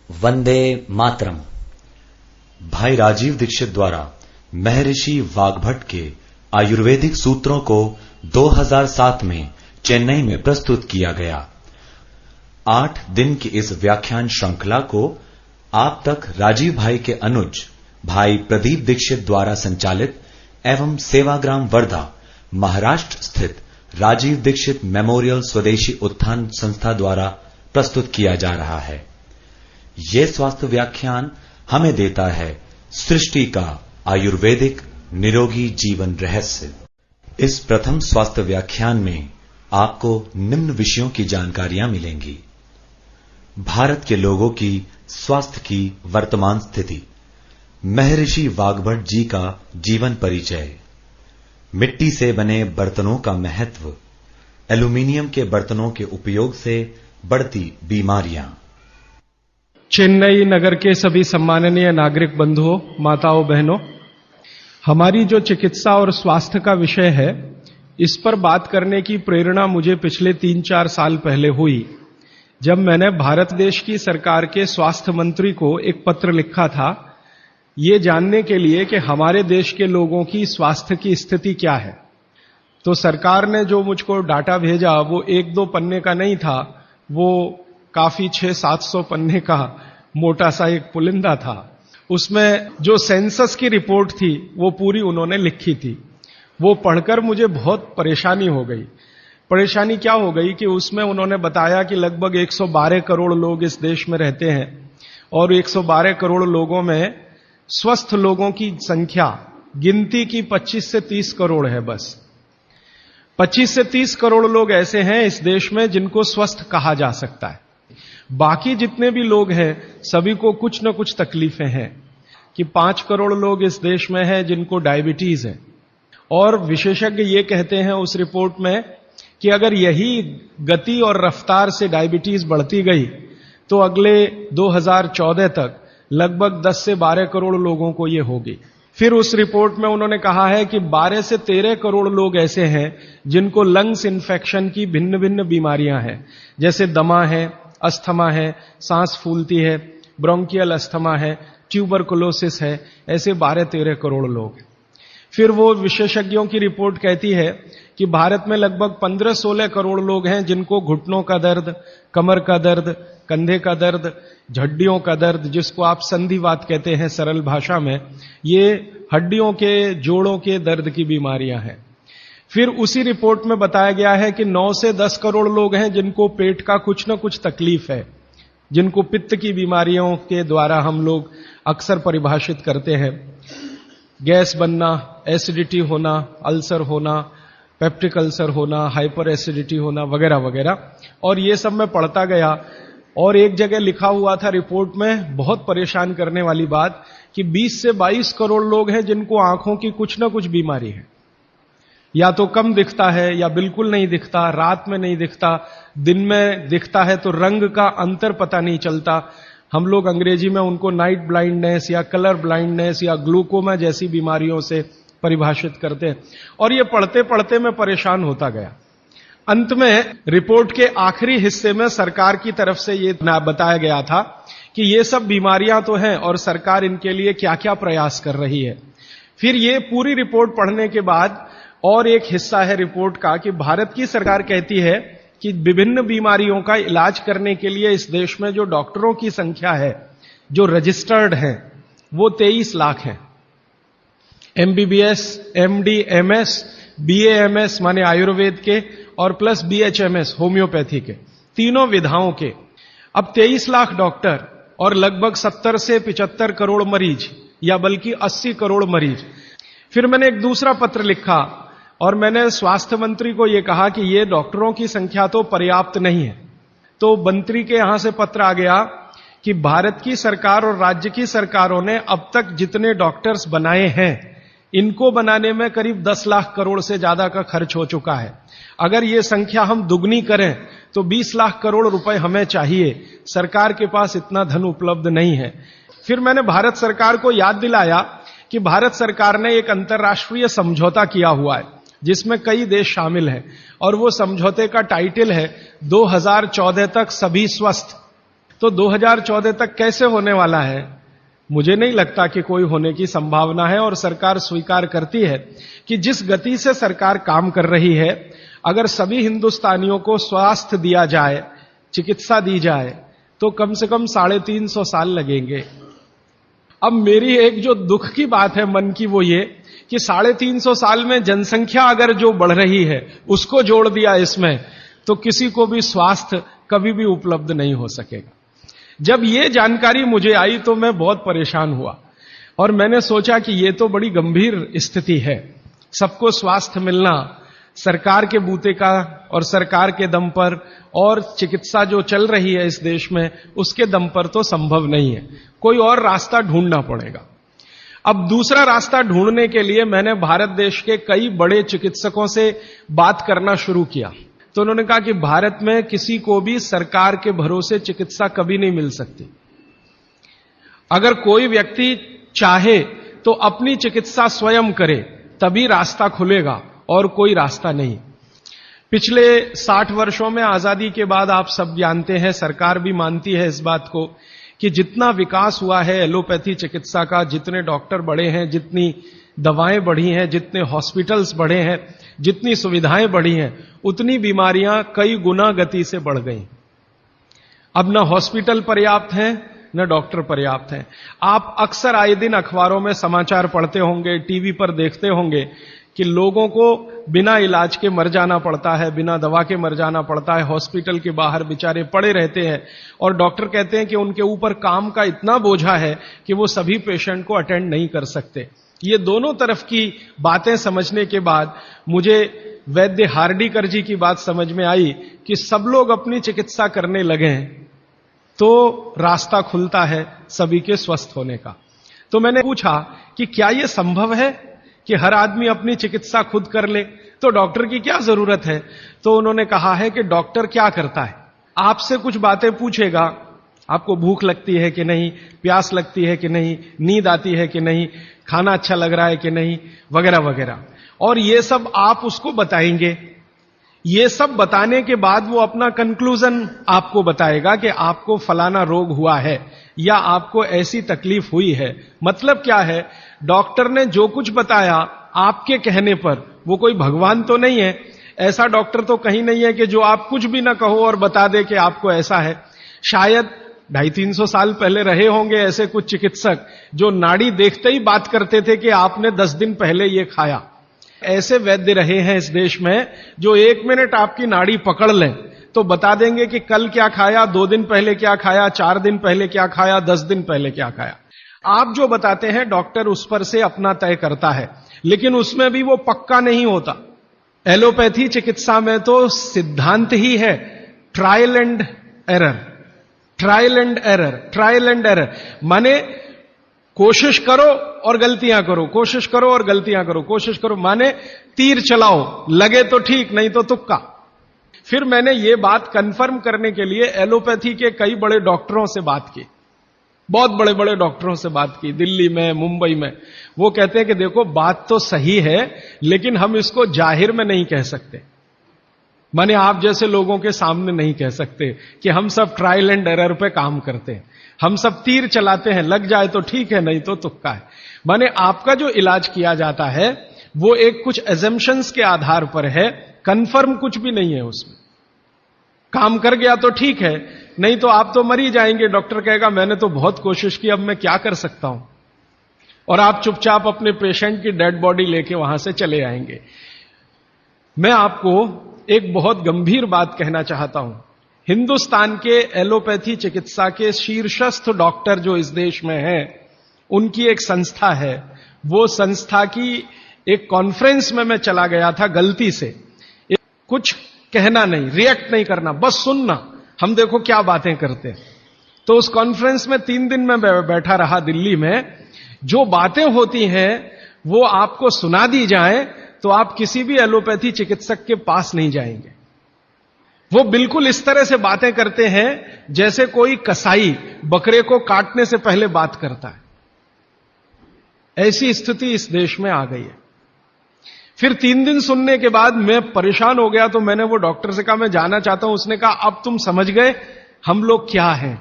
वंदे मातरम। भाई राजीव दीक्षित द्वारा महर्षि वाग्भट के आयुर्वेदिक सूत्रों को 2007 में चेन्नई में प्रस्तुत किया गया। 8 दिन की इस व्याख्यान श्रृंखला को आप तक राजीव भाई के अनुज भाई प्रदीप दीक्षित द्वारा संचालित एवं सेवाग्राम वर्धा महाराष्ट्र स्थित राजीव दीक्षित मेमोरियल स्वदेशी उत्थान संस्था द्वारा प्रस्तुत किया जा रहा है। ये स्वास्थ्य व्याख्यान हमें देता है सृष्टि का आयुर्वेदिक निरोगी जीवन रहस्य। इस प्रथम स्वास्थ्य व्याख्यान में आपको निम्न विषयों की जानकारियां मिलेंगी। भारत के लोगों की स्वास्थ्य की वर्तमान स्थिति, महर्षि वाग्भट जी का जीवन परिचय, मिट्टी से बने बर्तनों का महत्व, एल्यूमीनियम के बर्तनों के उपयोग से बढ़ती बीमारियां। चेन्नई नगर के सभी सम्माननीय नागरिक बंधुओं, माताओं, बहनों, हमारी जो चिकित्सा और स्वास्थ्य का विषय है, इस पर बात करने की प्रेरणा मुझे पिछले 3-4 साल पहले हुई, जब मैंने भारत देश की सरकार के स्वास्थ्य मंत्री को एक पत्र लिखा था, ये जानने के लिए कि हमारे देश के लोगों की स्वास्थ्य की स्थिति क्या है। तो सरकार ने जो मुझको डाटा भेजा वो 1-2 पन्ने का नहीं था, वो काफी 600-700 पन्ने का मोटा सा एक पुलिंदा था। उसमें जो सेंसस की रिपोर्ट थी वो पूरी उन्होंने लिखी थी। वो पढ़कर मुझे बहुत परेशानी हो गई। परेशानी क्या हो गई कि उसमें उन्होंने बताया कि लगभग 112 करोड़ लोग इस देश में रहते हैं और 112 करोड़ लोगों में स्वस्थ लोगों की संख्या गिनती की 25 से 30 करोड़ है। बस 25 से 30 करोड़ लोग ऐसे हैं इस देश में जिनको स्वस्थ कहा जा सकता है। बाकी जितने भी लोग हैं सभी को कुछ न कुछ तकलीफें हैं। कि 5 करोड़ लोग इस देश में हैं जिनको डायबिटीज है, और विशेषज्ञ ये कहते हैं उस रिपोर्ट में कि अगर यही गति और रफ्तार से डायबिटीज बढ़ती गई तो अगले 2014 तक लगभग 10 से 12 करोड़ लोगों को ये होगी। फिर उस रिपोर्ट में उन्होंने कहा है कि 12 से 13 करोड़ लोग ऐसे हैं जिनको लंग्स इन्फेक्शन की भिन्न भिन्न बीमारियां हैं, जैसे दमा है, अस्थमा है, सांस फूलती है, ब्रोंकियल अस्थमा है, ट्यूबरकुलोसिस है, ऐसे 12-13 करोड़ लोग। फिर वो विशेषज्ञों की रिपोर्ट कहती है कि भारत में लगभग 15-16 करोड़ लोग हैं जिनको घुटनों का दर्द, कमर का दर्द, कंधे का दर्द, हड्डियों का दर्द, जिसको आप संधिवात कहते हैं सरल भाषा में, ये हड्डियों के, जोड़ों के दर्द की बीमारियां हैं। फिर उसी रिपोर्ट में बताया गया है कि 9 से 10 करोड़ लोग हैं जिनको पेट का कुछ न कुछ तकलीफ है, जिनको पित्त की बीमारियों के द्वारा हम लोग अक्सर परिभाषित करते हैं। गैस बनना, एसिडिटी होना, अल्सर होना, पेप्टिक अल्सर होना, हाइपर एसिडिटी होना, वगैरह वगैरह। और ये सब मैं पढ़ता गया और एक जगह लिखा हुआ था रिपोर्ट में, बहुत परेशान करने वाली बात, कि 20 से 22 करोड़ लोग हैं जिनको आंखों की कुछ न कुछ बीमारी है। या तो कम दिखता है या बिल्कुल नहीं दिखता, रात में नहीं दिखता, दिन में दिखता है तो रंग का अंतर पता नहीं चलता। हम लोग अंग्रेजी में उनको नाइट ब्लाइंडनेस या कलर ब्लाइंडनेस या ग्लूकोमा जैसी बीमारियों से परिभाषित करते हैं। और ये पढ़ते पढ़ते मैं परेशान होता गया। अंत में रिपोर्ट के आखिरी हिस्से में सरकार की तरफ से ये बताया गया था कि ये सब बीमारियां तो हैं और सरकार इनके लिए क्या क्या प्रयास कर रही है। फिर ये पूरी रिपोर्ट पढ़ने के बाद और एक हिस्सा है रिपोर्ट का कि भारत की सरकार कहती है कि विभिन्न बीमारियों का इलाज करने के लिए इस देश में जो डॉक्टरों की संख्या है, जो रजिस्टर्ड हैं, वो 23 लाख हैं। MBBS, MD, MS, BAMS माने आयुर्वेद के, और प्लस BHMS होम्योपैथी के, तीनों विधाओं के। अब 23 लाख डॉक्टर और लगभग 70 से 75 करोड़ मरीज, या बल्कि 80 करोड़ मरीज। फिर मैंने एक दूसरा पत्र लिखा और मैंने स्वास्थ्य मंत्री को यह कहा कि ये डॉक्टरों की संख्या तो पर्याप्त नहीं है। तो मंत्री के यहां से पत्र आ गया कि भारत की सरकार और राज्य की सरकारों ने अब तक जितने डॉक्टर्स बनाए हैं, इनको बनाने में करीब 10 लाख करोड़ से ज्यादा का खर्च हो चुका है। अगर ये संख्या हम दुगनी करें तो 20 लाख करोड़ रुपए हमें चाहिए। सरकार के पास इतना धन उपलब्ध नहीं है। फिर मैंने भारत सरकार को याद दिलाया कि भारत सरकार ने एक अंतर्राष्ट्रीय समझौता किया हुआ है जिसमें कई देश शामिल हैं, और वो समझौते का टाइटल है 2014 तक सभी स्वस्थ। तो 2014 तक कैसे होने वाला है? मुझे नहीं लगता कि कोई होने की संभावना है। और सरकार स्वीकार करती है कि जिस गति से सरकार काम कर रही है, अगर सभी हिंदुस्तानियों को स्वास्थ्य दिया जाए, चिकित्सा दी जाए, तो कम से कम 350 साल लगेंगे। अब मेरी एक जो दुख की बात है मन की, वो ये कि 350 साल में जनसंख्या अगर जो बढ़ रही है उसको जोड़ दिया इसमें, तो किसी को भी स्वास्थ्य कभी भी उपलब्ध नहीं हो सकेगा। जब ये जानकारी मुझे आई तो मैं बहुत परेशान हुआ और मैंने सोचा कि ये तो बड़ी गंभीर स्थिति है। सबको स्वास्थ्य मिलना सरकार के बूते का और सरकार के दम पर और चिकित्सा जो चल रही है इस देश में उसके दम पर तो संभव नहीं है, कोई और रास्ता ढूंढना पड़ेगा। अब दूसरा रास्ता ढूंढने के लिए मैंने भारत देश के कई बड़े चिकित्सकों से बात करना शुरू किया। तो उन्होंने कहा कि भारत में किसी को भी सरकार के भरोसे चिकित्सा कभी नहीं मिल सकती। अगर कोई व्यक्ति चाहे तो अपनी चिकित्सा स्वयं करे, तभी रास्ता खुलेगा और कोई रास्ता नहीं। पिछले 60 वर्षों में आजादी के बाद आप सब जानते हैं, सरकार भी मानती है इस बात को कि जितना विकास हुआ है एलोपैथी चिकित्सा का, जितने डॉक्टर बढ़े हैं, जितनी दवाएं बढ़ी हैं, जितने हॉस्पिटल्स बढ़े हैं, जितनी सुविधाएं बढ़ी हैं, उतनी बीमारियां कई गुना गति से बढ़ गई। अब न हॉस्पिटल पर्याप्त हैं न डॉक्टर पर्याप्त हैं। आप अक्सर आए दिन अखबारों में समाचार पढ़ते होंगे, टीवी पर देखते होंगे कि लोगों को बिना इलाज के मर जाना पड़ता है, बिना दवा के मर जाना पड़ता है, हॉस्पिटल के बाहर बेचारे पड़े रहते हैं और डॉक्टर कहते हैं कि उनके ऊपर काम का इतना बोझा है कि वो सभी पेशेंट को अटेंड नहीं कर सकते। ये दोनों तरफ की बातें समझने के बाद मुझे वैद्य हार्डीकर जी की बात समझ में आई कि सब लोग अपनी चिकित्सा करने लगे तो रास्ता खुलता है सभी के स्वस्थ होने का। तो मैंने पूछा कि क्या यह संभव है कि हर आदमी अपनी चिकित्सा खुद कर ले, तो डॉक्टर की क्या जरूरत है? तो उन्होंने कहा है कि डॉक्टर क्या करता है, आपसे कुछ बातें पूछेगा, आपको भूख लगती है कि नहीं, प्यास लगती है कि नहीं, नींद आती है कि नहीं, खाना अच्छा लग रहा है कि नहीं, वगैरह वगैरह, और ये सब आप उसको बताएंगे। ये सब बताने के बाद वो अपना कंक्लूजन आपको बताएगा कि आपको फलाना रोग हुआ है या आपको ऐसी तकलीफ हुई है। मतलब क्या है, डॉक्टर ने जो कुछ बताया आपके कहने पर, वो कोई भगवान तो नहीं है, ऐसा डॉक्टर तो कहीं नहीं है कि जो आप कुछ भी ना कहो और बता दे कि आपको ऐसा है। शायद 250-300 साल पहले रहे होंगे ऐसे कुछ चिकित्सक जो नाड़ी देखते ही बात करते थे कि आपने 10 दिन पहले ये खाया। ऐसे वैद्य रहे हैं इस देश में जो 1 मिनट आपकी नाड़ी पकड़ लें तो बता देंगे कि कल क्या खाया, 2 दिन पहले क्या खाया, 4 दिन पहले क्या खाया, 10 दिन पहले क्या खाया। आप जो बताते हैं डॉक्टर उस पर से अपना तय करता है, लेकिन उसमें भी वो पक्का नहीं होता। एलोपैथी चिकित्सा में तो सिद्धांत ही है trial and error, trial and error, trial and error. माने कोशिश करो और गलतियां करो, कोशिश करो और गलतियां करो, कोशिश करो, माने तीर चलाओ, लगे तो ठीक, नहीं तो तुक्का। फिर मैंने ये बात कंफर्म करने के लिए एलोपैथी के कई बड़े डॉक्टरों से बात की, बहुत बड़े बड़े डॉक्टरों से बात की, दिल्ली में, मुंबई में। वो कहते हैं कि देखो बात तो सही है, लेकिन हम इसको जाहिर में नहीं कह सकते, माने आप जैसे लोगों के सामने नहीं कह सकते कि हम सब ट्रायल एंड एरर पे काम करते हैं, हम सब तीर चलाते हैं, लग जाए तो ठीक है, नहीं तो तुक्का है। माने आपका जो इलाज किया जाता है वो एक कुछ एजम्पशंस के आधार पर है, कंफर्म कुछ भी नहीं है उसमें। काम कर गया तो ठीक है, नहीं तो आप तो मर ही जाएंगे। डॉक्टर कहेगा मैंने तो बहुत कोशिश की, अब मैं क्या कर सकता हूं, और आप चुपचाप अपने पेशेंट की डेड बॉडी लेके वहां से चले आएंगे। मैं आपको एक बहुत गंभीर बात कहना चाहता हूं। हिंदुस्तान के एलोपैथी चिकित्सा के शीर्षस्थ डॉक्टर जो इस देश में हैं, उनकी एक संस्था है। वो संस्था की एक कॉन्फ्रेंस में मैं चला गया था गलती से। कुछ कहना नहीं, रिएक्ट नहीं करना, बस सुनना, हम देखो क्या बातें करते हैं। तो उस कॉन्फ्रेंस में 3 दिन में बैठा रहा दिल्ली में। जो बातें होती हैं वो आपको सुना दी जाए तो आप किसी भी एलोपैथी चिकित्सक के पास नहीं जाएंगे। वो बिल्कुल इस तरह से बातें करते हैं जैसे कोई कसाई बकरे को काटने से पहले बात करता है। ऐसी स्थिति इस देश में आ गई है। फिर 3 दिन सुनने के बाद मैं परेशान हो गया, तो मैंने वो डॉक्टर से कहा मैं जाना चाहता हूं। उसने कहा अब तुम समझ गए हम लोग क्या हैं।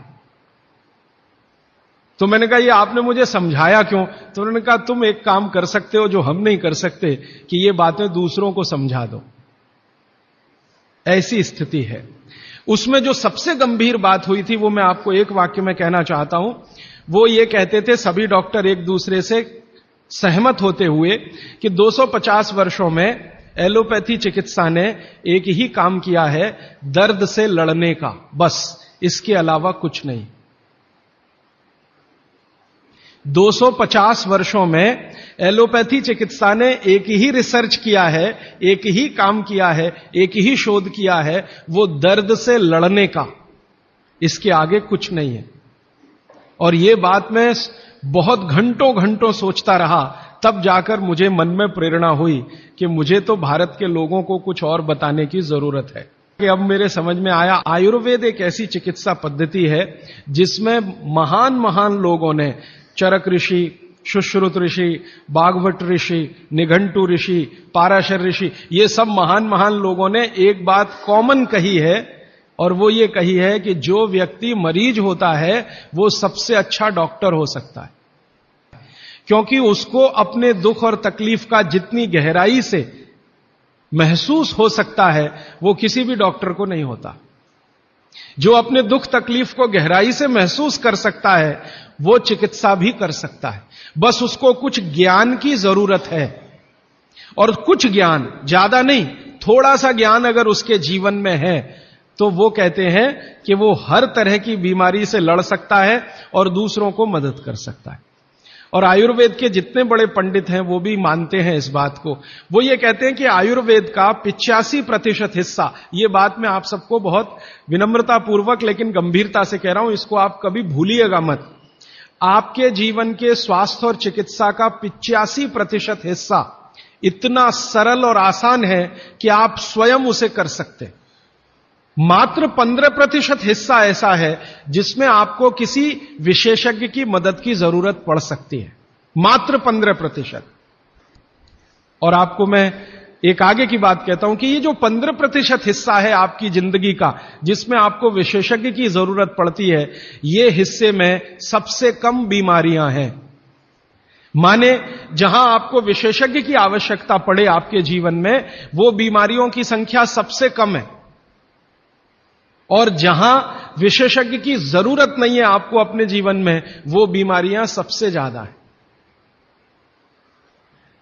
तो मैंने कहा ये आपने मुझे समझाया क्यों? तो उन्होंने कहा तुम एक काम कर सकते हो जो हम नहीं कर सकते, कि ये बातें दूसरों को समझा दो। ऐसी स्थिति है। उसमें जो सबसे गंभीर बात हुई थी वो मैं आपको एक वाक्य में कहना चाहता हूं। वो ये कहते थे, सभी डॉक्टर एक दूसरे से सहमत होते हुए, कि 250 वर्षों में एलोपैथी चिकित्सा ने एक ही काम किया है, दर्द से लड़ने का, बस, इसके अलावा कुछ नहीं। 250 वर्षों में एलोपैथी चिकित्सा ने एक ही रिसर्च किया है, एक ही काम किया है, एक ही शोध किया है, वो दर्द से लड़ने का, इसके आगे कुछ नहीं है। और ये बात मैं बहुत घंटों घंटों सोचता रहा, तब जाकर मुझे मन में प्रेरणा हुई कि मुझे तो भारत के लोगों को कुछ और बताने की जरूरत है। कि अब मेरे समझ में आया, आयुर्वेद एक ऐसी चिकित्सा पद्धति है जिसमें महान महान लोगों ने, चरक ऋषि, सुश्रुत ऋषि, बागभट्ट ऋषि, निघंटु ऋषि, पाराशर ऋषि, ये सब महान महान लोगों ने एक बात कॉमन कही है, और वो ये कही है कि जो व्यक्ति मरीज होता है वो सबसे अच्छा डॉक्टर हो सकता है, क्योंकि उसको अपने दुख और तकलीफ का जितनी गहराई से महसूस हो सकता है वो किसी भी डॉक्टर को नहीं होता। जो अपने दुख तकलीफ को गहराई से महसूस कर सकता है वो चिकित्सा भी कर सकता है, बस उसको कुछ ज्ञान की जरूरत है। और कुछ ज्ञान, ज्यादा नहीं, थोड़ा सा ज्ञान अगर उसके जीवन में है तो वो कहते हैं कि वो हर तरह की बीमारी से लड़ सकता है और दूसरों को मदद कर सकता है। और आयुर्वेद के जितने बड़े पंडित हैं वो भी मानते हैं इस बात को। वो ये कहते हैं कि आयुर्वेद का 85% हिस्सा, ये बात मैं आप सबको बहुत विनम्रता पूर्वक लेकिन गंभीरता से कह रहा हूं, इसको आप कभी भूलिएगा मत। आपके जीवन के स्वास्थ्य और चिकित्सा का 85% हिस्सा इतना सरल और आसान है कि आप स्वयं उसे कर सकते। मात्र 15% हिस्सा ऐसा है जिसमें आपको किसी विशेषज्ञ की मदद की जरूरत पड़ सकती है, मात्र 15%। और आपको मैं एक आगे की बात कहता हूं कि ये जो 15% हिस्सा है आपकी जिंदगी का जिसमें आपको विशेषज्ञ की जरूरत पड़ती है, ये हिस्से में सबसे कम बीमारियां हैं। माने जहां आपको विशेषज्ञ की आवश्यकता पड़े आपके जीवन में, वो बीमारियों की संख्या सबसे कम है, और जहां विशेषज्ञ की जरूरत नहीं है आपको अपने जीवन में, वो बीमारियां सबसे ज्यादा है।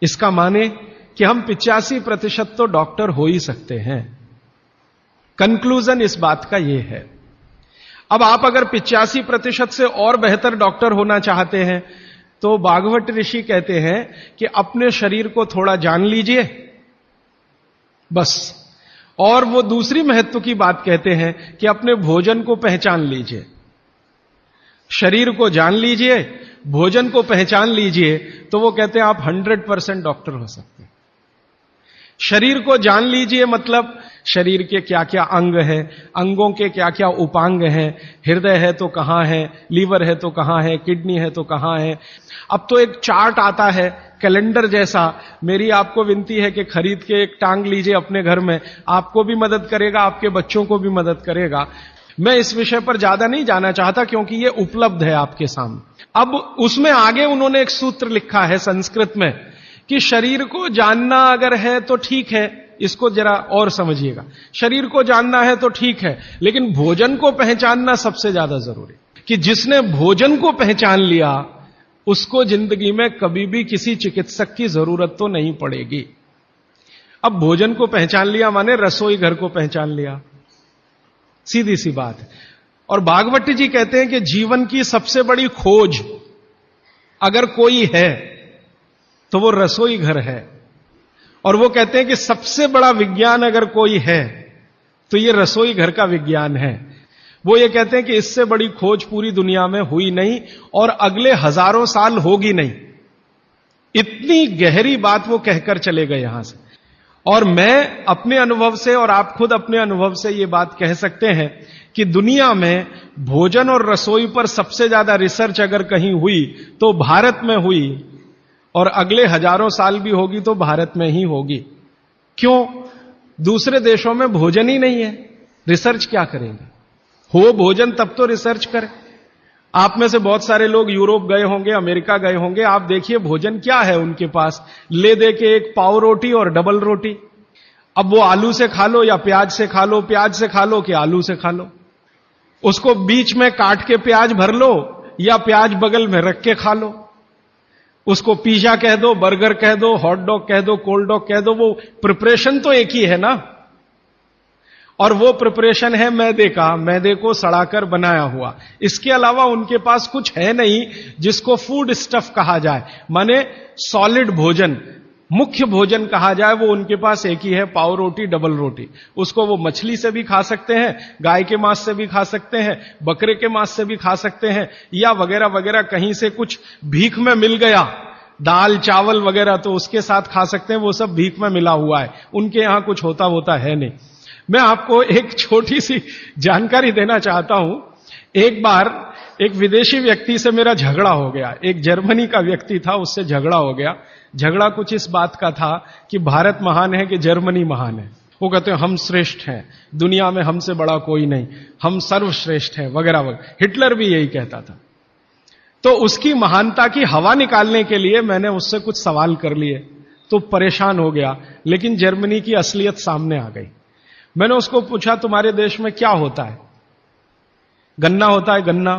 इसका माने कि हम 85% तो डॉक्टर हो ही सकते हैं। कंक्लूजन इस बात का यह है। अब आप अगर 85% से और बेहतर डॉक्टर होना चाहते हैं तो बागभट्ट ऋषि कहते हैं कि अपने शरीर को थोड़ा जान लीजिए, बस। और वो दूसरी महत्व की बात कहते हैं कि अपने भोजन को पहचान लीजिए। शरीर को जान लीजिए, भोजन को पहचान लीजिए, तो वो कहते हैं आप 100% डॉक्टर हो सकते हैं। शरीर को जान लीजिए मतलब शरीर के क्या क्या अंग हैं, अंगों के क्या क्या उपांग हैं, हृदय है तो कहां है, लीवर है तो कहां है, किडनी है तो कहां है। अब तो एक चार्ट आता है कैलेंडर जैसा, मेरी आपको विनती है कि खरीद के एक टांग लीजिए अपने घर में, आपको भी मदद करेगा, आपके बच्चों को भी मदद करेगा। मैं इस विषय पर ज्यादा नहीं जाना चाहता क्योंकि ये उपलब्ध है आपके सामने। अब उसमें आगे उन्होंने एक सूत्र लिखा है संस्कृत में कि शरीर को जानना अगर है तो ठीक है, इसको जरा और समझिएगा। शरीर को जानना है तो ठीक है, लेकिन भोजन को पहचानना सबसे ज्यादा जरूरी। कि जिसने भोजन को पहचान लिया उसको जिंदगी में कभी भी किसी चिकित्सक की जरूरत तो नहीं पड़ेगी। अब भोजन को पहचान लिया माने रसोई घर को पहचान लिया, सीधी सी बात है। और भागवत जी कहते हैं कि जीवन की सबसे बड़ी खोज अगर कोई है तो वो रसोई घर है। और वो कहते हैं कि सबसे बड़ा विज्ञान अगर कोई है तो ये रसोई घर का विज्ञान है। वो ये कहते हैं कि इससे बड़ी खोज पूरी दुनिया में हुई नहीं और अगले हजारों साल होगी नहीं। इतनी गहरी बात वो कहकर चले गए यहां से। और मैं अपने अनुभव से और आप खुद अपने अनुभव से ये बात कह सकते हैं कि दुनिया में भोजन और रसोई पर सबसे ज्यादा रिसर्च अगर कहीं हुई तो भारत में हुई, और अगले हजारों साल भी होगी तो भारत में ही होगी। क्यों? दूसरे देशों में भोजन ही नहीं है, रिसर्च क्या करेंगे? हो भोजन तब तो रिसर्च करें। आप में से बहुत सारे लोग यूरोप गए होंगे, अमेरिका गए होंगे। आप देखिए भोजन क्या है उनके पास, ले दे के एक पाव रोटी और डबल रोटी। अब वो आलू से खा लो या प्याज से खा लो, प्याज से खा लो कि आलू से खा लो। उसको बीच में काट के प्याज भर लो या प्याज बगल में रख के खा लो। उसको पिज्जा कह दो, बर्गर कह दो, हॉट डॉग कह दो, कोल्ड डॉग कह दो, वो प्रिपरेशन तो एक ही है ना। और वो प्रिपरेशन है मैदे का, मैदे को सड़ाकर बनाया हुआ। इसके अलावा उनके पास कुछ है नहीं जिसको फूड स्टफ कहा जाए, माने सॉलिड भोजन, मुख्य भोजन कहा जाए, वो उनके पास एक ही है, पाव रोटी, डबल रोटी। उसको वो मछली से भी खा सकते हैं, गाय के मांस से भी खा सकते हैं, बकरे के मांस से भी खा सकते हैं, या वगैरह वगैरह कहीं से कुछ भीख में मिल गया, दाल चावल वगैरह, तो उसके साथ खा सकते हैं। वो सब भीख में मिला हुआ है, उनके यहां कुछ होता है नहीं। मैं आपको एक छोटी सी जानकारी देना चाहता हूं। एक बार एक विदेशी व्यक्ति से मेरा झगड़ा हो गया, एक जर्मनी का व्यक्ति था, उससे झगड़ा हो गया। झगड़ा कुछ इस बात का था कि भारत महान है कि जर्मनी महान है। वो कहते हैं हम श्रेष्ठ हैं, दुनिया में हमसे बड़ा कोई नहीं, हम सर्वश्रेष्ठ हैं वगैरह वगैरह। हिटलर भी यही कहता था। तो उसकी महानता की हवा निकालने के लिए मैंने उससे कुछ सवाल कर लिए, तो परेशान हो गया। लेकिन जर्मनी की असलियत सामने आ गई। मैंने उसको पूछा तुम्हारे देश में क्या होता है? गन्ना होता है, गन्ना,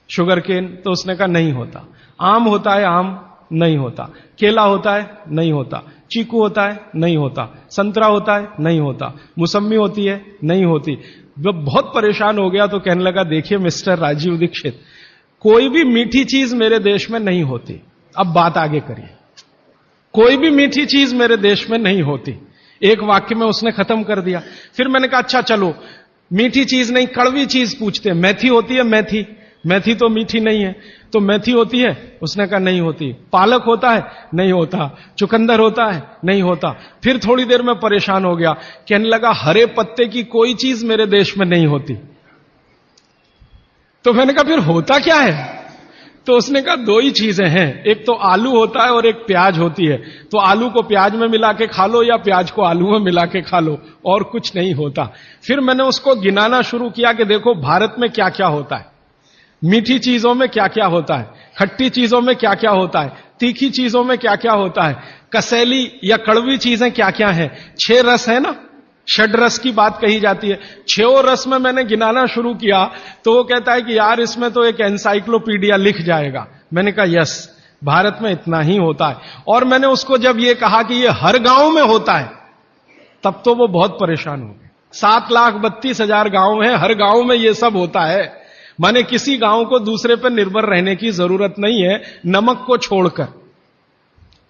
शुगर केन? तो उसने कहा नहीं होता। आम होता है? आम नहीं होता। केला होता है? नहीं होता। चीकू होता है? नहीं होता। संतरा होता है? नहीं होता। मौसम्मी होती है? नहीं होती। वो बहुत परेशान हो गया तो कहने लगा देखिए मिस्टर राजीव दीक्षित, कोई भी मीठी चीज मेरे देश में नहीं होती। अब बात आगे करिए। कोई भी मीठी चीज मेरे देश में नहीं होती। एक वाक्य में उसने खत्म कर दिया। फिर मैंने कहा अच्छा चलो मीठी चीज नहीं, कड़वी चीज पूछते हैं। मेथी होती है? मेथी? मेथी तो मीठी नहीं है, तो मेथी होती है? उसने कहा नहीं होती। पालक होता है? नहीं होता। चुकंदर होता है? नहीं होता। फिर थोड़ी देर में परेशान हो गया, कहने लगा हरे पत्ते की कोई चीज मेरे देश में नहीं होती। तो मैंने कहा फिर होता क्या है? तो उसने कहा दो ही चीजें हैं, एक तो आलू होता है और एक प्याज होती है। तो आलू को प्याज में मिला के खा लो या प्याज को आलू में मिला के खा लो, और कुछ नहीं होता। फिर मैंने उसको गिनाना शुरू किया कि देखो भारत में क्या क्या होता है, मीठी चीजों में क्या क्या होता है, खट्टी चीजों में क्या क्या होता है, तीखी चीजों में क्या क्या होता है, कसैली या कड़वी चीजें क्या क्या है। 6 रस है ना, षड रस की बात कही जाती है। 6 रस में मैंने गिनाना शुरू किया तो वो कहता है कि यार इसमें तो एक एनसाइक्लोपीडिया लिख जाएगा। मैंने कहा यस, भारत में इतना ही होता है। और मैंने उसको जब ये कहा कि ये हर गांव में होता है, तब तो वो बहुत परेशान हो गए। 7,32,000 गांव हैं, हर गांव में ये सब होता है। माने किसी गांव को दूसरे पर निर्भर रहने की जरूरत नहीं है, नमक को छोड़कर।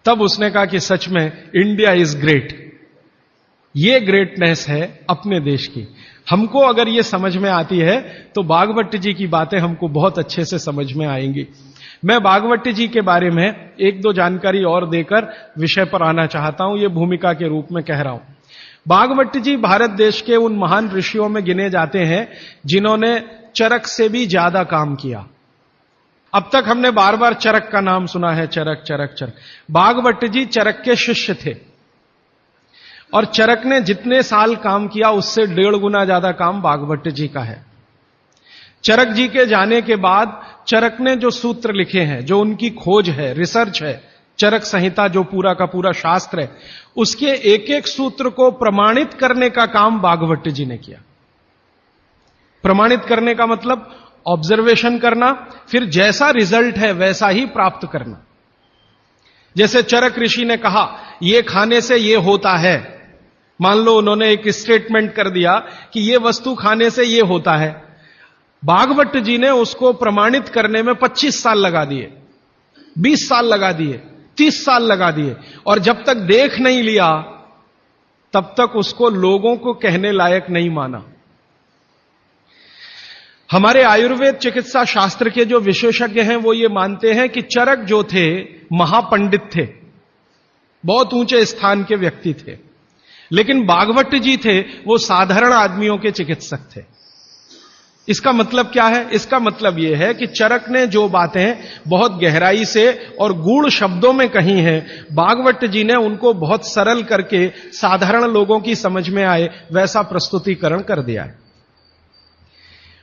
तब उसने कहा कि सच में इंडिया इज ग्रेट। ये ग्रेटनेस है अपने देश की। हमको अगर ये समझ में आती है तो बागभट्ट जी की बातें हमको बहुत अच्छे से समझ में आएंगी। मैं बागभट्ट जी के बारे में 1-2 जानकारी और देकर विषय पर आना चाहता हूं, ये भूमिका के रूप में कह रहा हूं। बागभट्ट जी भारत देश के उन महान ऋषियों में गिने जाते हैं जिन्होंने चरक से भी ज्यादा काम किया। अब तक हमने बार बार चरक का नाम सुना है, चरक चरक चरक। बागभट्ट जी चरक के शिष्य थे और चरक ने जितने साल काम किया उससे 1.5 गुना ज्यादा काम बागभट्ट जी का है। चरक जी के जाने के बाद चरक ने जो सूत्र लिखे हैं, जो उनकी खोज है, रिसर्च है, चरक संहिता जो पूरा का पूरा शास्त्र है, उसके एक एक सूत्र को प्रमाणित करने का काम बागभट्ट जी ने किया। प्रमाणित करने का मतलब ऑब्जर्वेशन करना, फिर जैसा रिजल्ट है वैसा ही प्राप्त करना। जैसे चरक ऋषि ने कहा यह खाने से यह होता है, मान लो उन्होंने एक स्टेटमेंट कर दिया कि यह वस्तु खाने से यह होता है। बागभट्ट जी ने उसको प्रमाणित करने में 25 साल लगा दिए, 20 साल लगा दिए, 30 साल लगा दिए, और जब तक देख नहीं लिया तब तक उसको लोगों को कहने लायक नहीं माना। हमारे आयुर्वेद चिकित्सा शास्त्र के जो विशेषज्ञ हैं वो ये मानते हैं कि चरक जो थे महापंडित थे, बहुत ऊंचे स्थान के व्यक्ति थे, लेकिन बागभट्ट जी थे वो साधारण आदमियों के चिकित्सक थे। इसका मतलब क्या है? इसका मतलब यह है कि चरक ने जो बातें बहुत गहराई से और गूढ़ शब्दों में कही हैं, बागभट्ट जी ने उनको बहुत सरल करके साधारण लोगों की समझ में आए वैसा प्रस्तुतिकरण कर दिया है।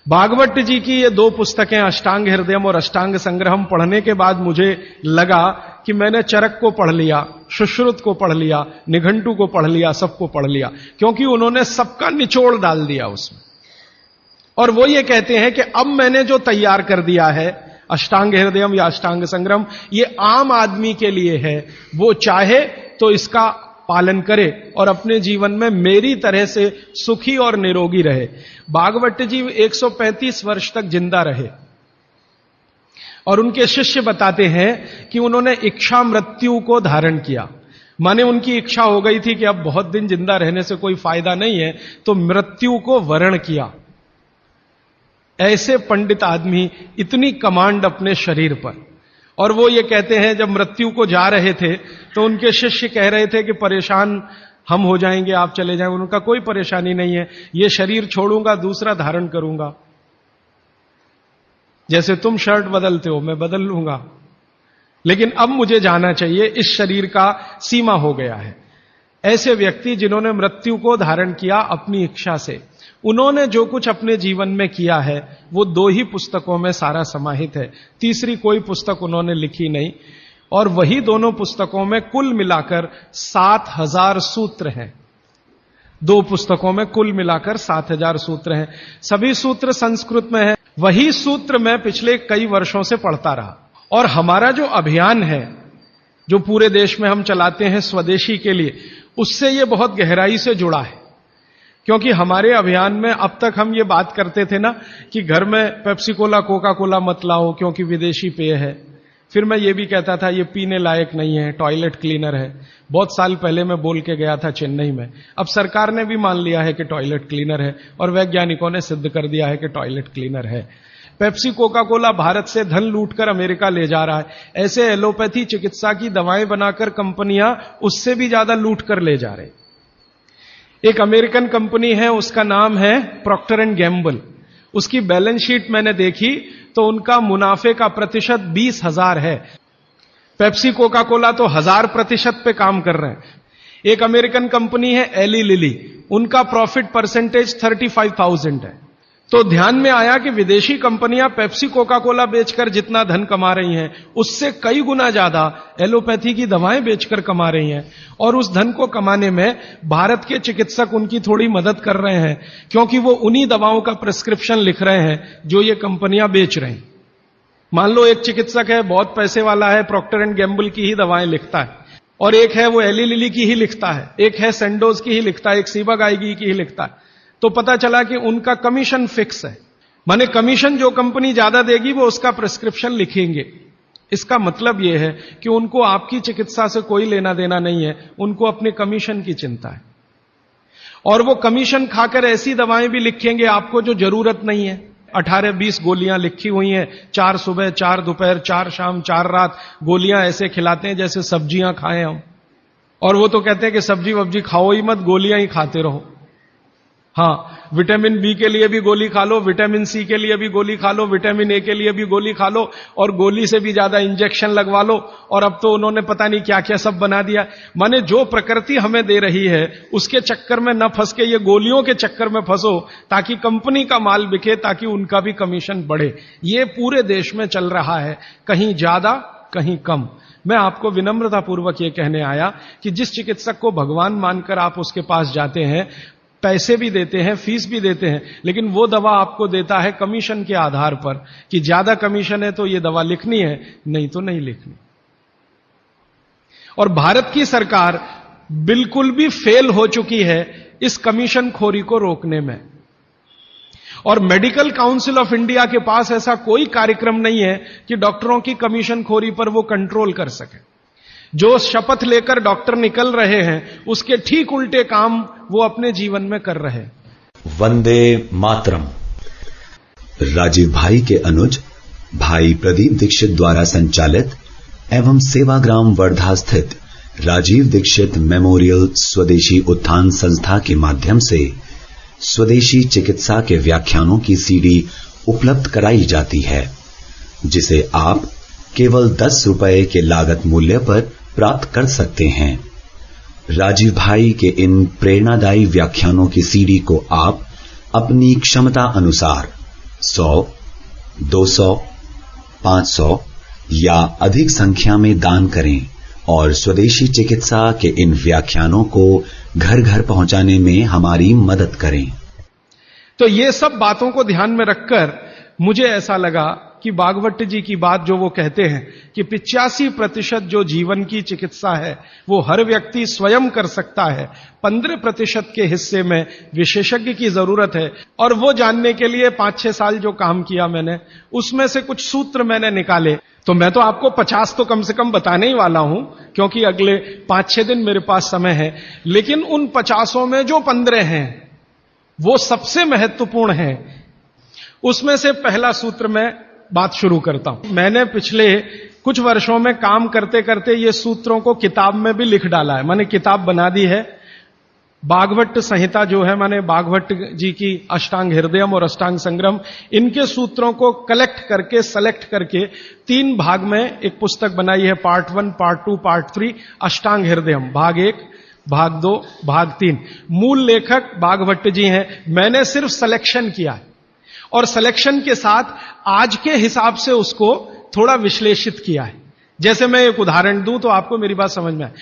भागवत जी की ये 2 पुस्तकें अष्टांग हृदयम और अष्टांग संग्रहम पढ़ने के बाद मुझे लगा कि मैंने चरक को पढ़ लिया, सुश्रुत को पढ़ लिया, निघंटू को पढ़ लिया, सबको पढ़ लिया, क्योंकि उन्होंने सबका निचोड़ डाल दिया उसमें। और वो ये कहते हैं कि अब मैंने जो तैयार कर दिया है अष्टांग हृदयम या अष्टांग संग्रहम, ये आम आदमी के लिए है। वो चाहे तो इसका पालन करे और अपने जीवन में मेरी तरह से सुखी और निरोगी रहे। भागवत जी 135 वर्ष तक जिंदा रहे और उनके शिष्य बताते हैं कि उन्होंने इच्छा मृत्यु को धारण किया। माने उनकी इच्छा हो गई थी कि अब बहुत दिन जिंदा रहने से कोई फायदा नहीं है, तो मृत्यु को वर्ण किया। ऐसे पंडित आदमी, इतनी कमांड अपने शरीर पर। और वो ये कहते हैं जब मृत्यु को जा रहे थे तो उनके शिष्य कह रहे थे कि परेशान हम हो जाएंगे, आप चले जाएंगे। उनका कोई परेशानी नहीं है, ये शरीर छोड़ूंगा, दूसरा धारण करूंगा। जैसे तुम शर्ट बदलते हो मैं बदल लूंगा, लेकिन अब मुझे जाना चाहिए, इस शरीर का सीमा हो गया है। ऐसे व्यक्ति जिन्होंने मृत्यु को धारण किया अपनी इच्छा से, उन्होंने जो कुछ अपने जीवन में किया है वो 2 ही पुस्तकों में सारा समाहित है। तीसरी कोई पुस्तक उन्होंने लिखी नहीं। और वही दोनों पुस्तकों में कुल मिलाकर 7000 सूत्र हैं। 2 पुस्तकों में कुल मिलाकर 7000 सूत्र हैं। सभी सूत्र संस्कृत में हैं। वही सूत्र मैं पिछले कई वर्षों से पढ़ता रहा। और हमारा जो अभियान है, जो पूरे देश में हम चलाते हैं स्वदेशी के लिए, उससे ये बहुत गहराई से जुड़ा है। क्योंकि हमारे अभियान में अब तक हम ये बात करते थे ना कि घर में पेप्सी कोला, कोका कोला मत लाओ क्योंकि विदेशी पेय है। फिर मैं ये भी कहता था ये पीने लायक नहीं है, टॉयलेट क्लीनर है। बहुत साल पहले मैं बोल के गया था चेन्नई में। अब सरकार ने भी मान लिया है कि टॉयलेट क्लीनर है और वैज्ञानिकों ने सिद्ध कर दिया है कि टॉयलेट क्लीनर है। पेप्सी कोका कोला भारत से धन लूटकर अमेरिका ले जा रहा है। ऐसे एलोपैथी चिकित्सा की दवाएं बनाकर कंपनियां उससे भी ज्यादा लूट कर ले जा रहे। एक अमेरिकन कंपनी है, उसका नाम है प्रॉक्टर एंड गैम्बल। उसकी बैलेंस शीट मैंने देखी तो उनका मुनाफे का प्रतिशत 20,000 है। पेप्सी कोका कोला तो 1000% पे काम कर रहे हैं। एक अमेरिकन कंपनी है एली लिली, उनका प्रॉफिट परसेंटेज 35,000 है। तो ध्यान में आया कि विदेशी कंपनियां पेप्सी कोका कोला बेचकर जितना धन कमा रही हैं, उससे कई गुना ज्यादा एलोपैथी की दवाएं बेचकर कमा रही हैं। और उस धन को कमाने में भारत के चिकित्सक उनकी थोड़ी मदद कर रहे हैं, क्योंकि वो उन्हीं दवाओं का प्रिस्क्रिप्शन लिख रहे हैं जो ये कंपनियां बेच रही हैं। मान लो एक चिकित्सक है, बहुत पैसे वाला है, प्रॉक्टर एंड गैम्बल की ही दवाएं लिखता है, और एक है वो एली लिली की ही लिखता है, एक है सेंडोज की ही लिखता है, एक सीबागाइगी की ही लिखता है। तो पता चला कि उनका कमीशन फिक्स है। माने कमीशन जो कंपनी ज्यादा देगी वो उसका प्रिस्क्रिप्शन लिखेंगे। इसका मतलब यह है कि उनको आपकी चिकित्सा से कोई लेना देना नहीं है, उनको अपने कमीशन की चिंता है। और वो कमीशन खाकर ऐसी दवाएं भी लिखेंगे आपको जो जरूरत नहीं है। 18-20 गोलियां लिखी हुई हैं, 4 सुबह 4 दोपहर 4 शाम 4 रात गोलियां ऐसे खिलाते हैं जैसे सब्जियां खाएं हम। और वो तो कहते हैं कि सब्जी वब्जी खाओ ही मत, गोलियां ही खाते रहो। हाँ, विटामिन बी के लिए भी गोली खा लो, विटामिन सी के लिए भी गोली खा लो, विटामिन ए के लिए भी गोली खा लो, और गोली से भी ज्यादा इंजेक्शन लगवा लो। और अब तो उन्होंने पता नहीं क्या क्या सब बना दिया। माने जो प्रकृति हमें दे रही है उसके चक्कर में न फंस के ये गोलियों के चक्कर में फंसो, ताकि कंपनी का माल बिके, ताकि उनका भी कमीशन बढ़े। ये पूरे देश में चल रहा है, कहीं ज्यादा कहीं कम। मैं आपको विनम्रतापूर्वक ये कहने आया कि जिस चिकित्सक को भगवान मानकर आप उसके पास जाते हैं, पैसे भी देते हैं, फीस भी देते हैं, लेकिन वो दवा आपको देता है कमीशन के आधार पर कि ज्यादा कमीशन है तो ये दवा लिखनी है, नहीं तो नहीं लिखनी। और भारत की सरकार बिल्कुल भी फेल हो चुकी है इस कमीशन खोरी को रोकने में। और मेडिकल काउंसिल ऑफ इंडिया के पास ऐसा कोई कार्यक्रम नहीं है कि डॉक्टरों की कमीशन खोरी पर वो कंट्रोल कर सके। जो शपथ लेकर डॉक्टर निकल रहे हैं उसके ठीक उल्टे काम वो अपने जीवन में कर रहे हैं। वंदे मातरम। राजीव भाई के अनुज भाई प्रदीप दीक्षित द्वारा संचालित एवं सेवाग्राम वर्धा स्थित राजीव दीक्षित मेमोरियल स्वदेशी उत्थान संस्था के माध्यम से स्वदेशी चिकित्सा के व्याख्यानों की सीडी उपलब्ध कराई जाती है, जिसे आप केवल 10 रुपए के लागत मूल्य पर प्राप्त कर सकते हैं। राजीव भाई के इन प्रेरणादायी व्याख्यानों की सीडी को आप अपनी क्षमता अनुसार 100, 200, 500 या अधिक संख्या में दान करें और स्वदेशी चिकित्सा के इन व्याख्यानों को घर घर पहुंचाने में हमारी मदद करें। तो ये सब बातों को ध्यान में रखकर मुझे ऐसा लगा कि भागवत जी की बात जो वो कहते हैं कि 85% जो जीवन की चिकित्सा है वो हर व्यक्ति स्वयं कर सकता है, 15% के हिस्से में विशेषज्ञ की जरूरत है। और वो जानने के लिए 5-6 साल जो काम किया मैंने, उसमें से कुछ सूत्र मैंने निकाले। तो मैं तो आपको 50 तो कम से कम बताने ही वाला हूं, क्योंकि अगले 5-6 दिन मेरे पास समय है। लेकिन उन 50 में जो 15 हैं वो सबसे महत्वपूर्ण हैं। उसमें से पहला सूत्र मैं बात शुरू करता हूं। मैंने पिछले कुछ वर्षों में काम करते करते ये सूत्रों को किताब में भी लिख डाला है। मैंने किताब बना दी है, भागवत संहिता जो है, मैंने भागवत जी की अष्टांग हृदयम और अष्टांग संग्रम, इनके सूत्रों को कलेक्ट करके सेलेक्ट करके 3 भाग में एक पुस्तक बनाई है। पार्ट 1, पार्ट 2, पार्ट 3, अष्टांग हृदयम, भाग 1, भाग 2, भाग 3। मूल लेखक भागवत जी हैं। मैंने सिर्फ सिलेक्शन किया है और सिलेक्शन के साथ आज के हिसाब से उसको थोड़ा विश्लेषित किया है। जैसे मैं एक उदाहरण दूं तो आपको मेरी बात समझ में आए।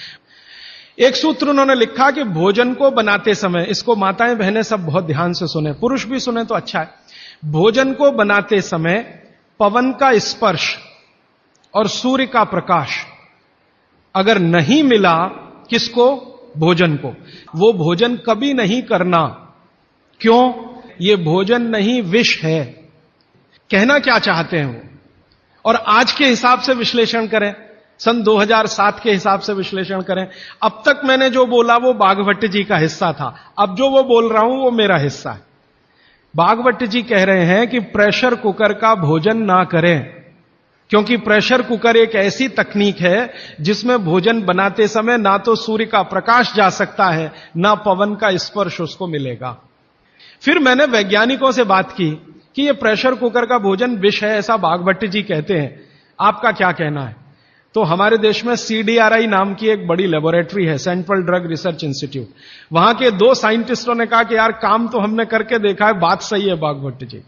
एक सूत्र उन्होंने लिखा कि भोजन को बनाते समय, इसको माताएं बहनें सब बहुत ध्यान से सुने, पुरुष भी सुने तो अच्छा है। भोजन को बनाते समय पवन का स्पर्श और सूर्य का प्रकाश अगर नहीं मिला, किसको? भोजन को, वो भोजन कभी नहीं करना। क्यों? ये भोजन नहीं, विष है। कहना क्या चाहते हैं वो? और आज के हिसाब से विश्लेषण करें, सन 2007 के हिसाब से विश्लेषण करें। अब तक मैंने जो बोला वो भागवत जी का हिस्सा था, अब जो वो बोल रहा हूं वो मेरा हिस्सा है। भागवत जी कह रहे हैं कि प्रेशर कुकर का भोजन ना करें, क्योंकि प्रेशर कुकर एक ऐसी तकनीक है जिसमें भोजन बनाते समय ना तो सूर्य का प्रकाश जा सकता है, ना पवन का स्पर्श उसको मिलेगा। फिर मैंने वैज्ञानिकों से बात की कि ये प्रेशर कुकर का भोजन विष है, ऐसा भागवत जी कहते हैं, आपका क्या कहना है? तो हमारे देश में CDRI नाम की एक बड़ी लेबोरेटरी है, सेंट्रल ड्रग रिसर्च इंस्टीट्यूट। वहां के 2 साइंटिस्टों ने कहा कि यार काम तो हमने करके देखा है, बात सही है भागवत जी।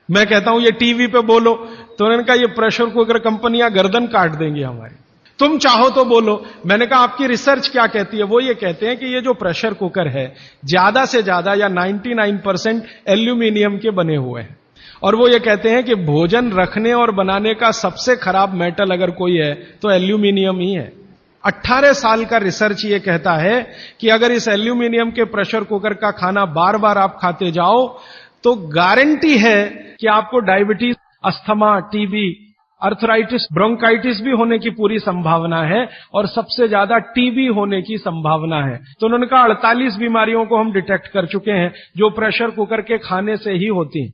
मैं कहता हूं ये टीवी पे बोलो, तो उन्होंने कहा ये प्रेशर कुकर कंपनियां गर्दन काट देंगी हमारी, तुम चाहो तो बोलो। मैंने कहा आपकी रिसर्च क्या कहती है? वो ये कहते हैं कि ये जो प्रेशर कुकर है ज्यादा से ज्यादा या 99% एल्यूमिनियम के बने हुए हैं, और वो ये कहते हैं कि भोजन रखने और बनाने का सबसे खराब मेटल अगर कोई है तो एल्यूमिनियम ही है। 18 साल का रिसर्च ये कहता है कि अगर इस एल्यूमिनियम के प्रेशर कुकर का खाना बार बार आप खाते जाओ तो गारंटी है कि आपको diabetes, asthma, TB, arthritis, bronchitis भी होने की पूरी संभावना है, और सबसे ज्यादा टीबी होने की संभावना है। तो उन्होंने कहा 48 बीमारियों को हम डिटेक्ट कर चुके हैं जो प्रेशर कुकर के खाने से ही होती हैं।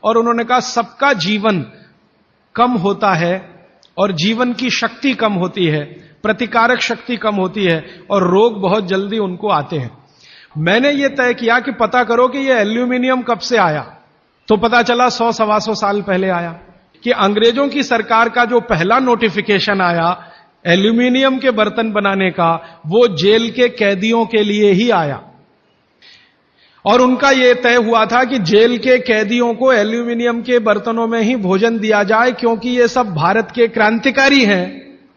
और उन्होंने कहा सबका जीवन कम होता है और जीवन की शक्ति कम होती है, प्रतिकारक शक्ति कम होती है और रोग बहुत जल्दी उनको आते हैं। मैंने ये तय किया कि पता करो कि ये एल्यूमिनियम कब से आया, तो पता चला 100-125 साल पहले आया। कि अंग्रेजों की सरकार का जो पहला नोटिफिकेशन आया एल्यूमिनियम के बर्तन बनाने का, वो जेल के कैदियों के लिए ही आया, और उनका यह तय हुआ था कि जेल के कैदियों को एल्यूमिनियम के बर्तनों में ही भोजन दिया जाए, क्योंकि ये सब भारत के क्रांतिकारी हैं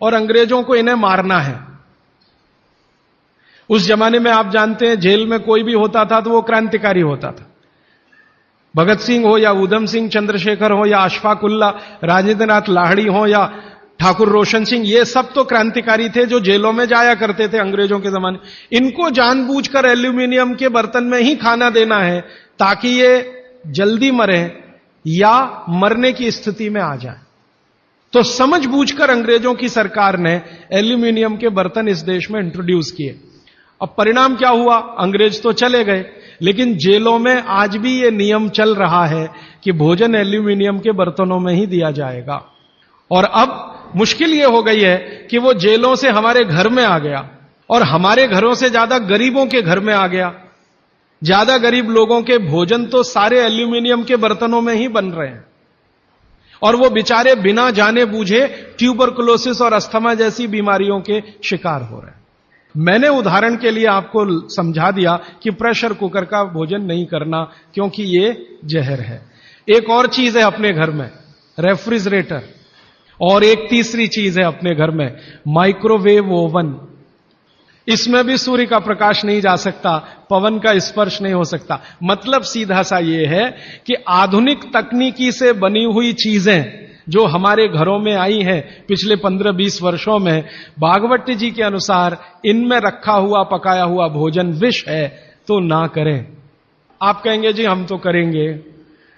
और अंग्रेजों को इन्हें मारना है। उस जमाने में आप जानते हैं जेल में कोई भी होता था तो वो क्रांतिकारी होता था। भगत सिंह हो या उधम सिंह, चंद्रशेखर हो या अशफाक उल्ला, राजेंद्र नाथ लाहिड़ी हो या ठाकुर रोशन सिंह, ये सब तो क्रांतिकारी थे जो जेलों में जाया करते थे अंग्रेजों के जमाने। इनको जानबूझकर एल्यूमिनियम के बर्तन में ही खाना देना है ताकि ये जल्दी मरे या मरने की स्थिति में आ जाए। तो समझबूझकर अंग्रेजों की सरकार ने एल्यूमिनियम के बर्तन इस देश में इंट्रोड्यूस किए। अब परिणाम क्या हुआ? अंग्रेज तो चले गए, लेकिन जेलों में आज भी ये नियम चल रहा है कि भोजन एल्यूमिनियम के बर्तनों में ही दिया जाएगा। और अब मुश्किल ये हो गई है कि वो जेलों से हमारे घर में आ गया, और हमारे घरों से ज्यादा गरीबों के घर में आ गया। ज्यादा गरीब लोगों के भोजन तो सारे एल्यूमिनियम के बर्तनों में ही बन रहे हैं, और वो बेचारे बिना जाने बूझे ट्यूबरकुलोसिस और अस्थमा जैसी बीमारियों के शिकार हो रहे हैं। मैंने उदाहरण के लिए आपको समझा दिया कि प्रेशर कुकर का भोजन नहीं करना क्योंकि ये जहर है। एक और चीज है अपने घर में, रेफ्रिजरेटर। और एक तीसरी चीज है अपने घर में, माइक्रोवेव ओवन। इसमें भी सूर्य का प्रकाश नहीं जा सकता, पवन का स्पर्श नहीं हो सकता। मतलब सीधा सा यह है कि आधुनिक तकनीकी से बनी हुई चीजें जो हमारे घरों में आई हैं पिछले 15-20 वर्षों में, भागवत जी के अनुसार इनमें रखा हुआ पकाया हुआ भोजन विष है, तो ना करें। आप कहेंगे जी हम तो करेंगे,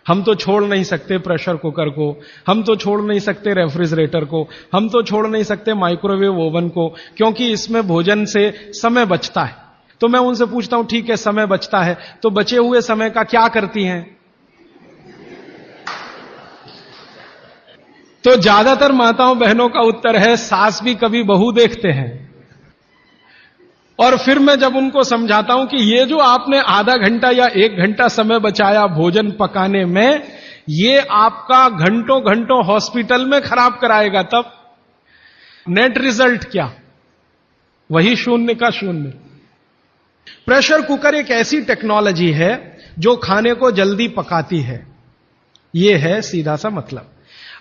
हम तो छोड़ नहीं सकते प्रेशर कुकर को, हम तो छोड़ नहीं सकते रेफ्रिजरेटर को, हम तो छोड़ नहीं सकते माइक्रोवेव ओवन को, क्योंकि इसमें भोजन से समय बचता है। तो मैं उनसे पूछता हूं ठीक है समय बचता है, तो बचे हुए समय का क्या करती हैं? तो ज्यादातर माताओं बहनों का उत्तर है सास भी कभी बहू देखते हैं। और फिर मैं जब उनको समझाता हूं कि ये जो आपने आधा घंटा या 1 घंटा समय बचाया भोजन पकाने में, ये आपका घंटों घंटों हॉस्पिटल में खराब कराएगा, तब नेट रिजल्ट क्या? वही 0 का 0। प्रेशर कुकर एक ऐसी टेक्नोलॉजी है जो खाने को जल्दी पकाती है, यह है सीधा सा मतलब।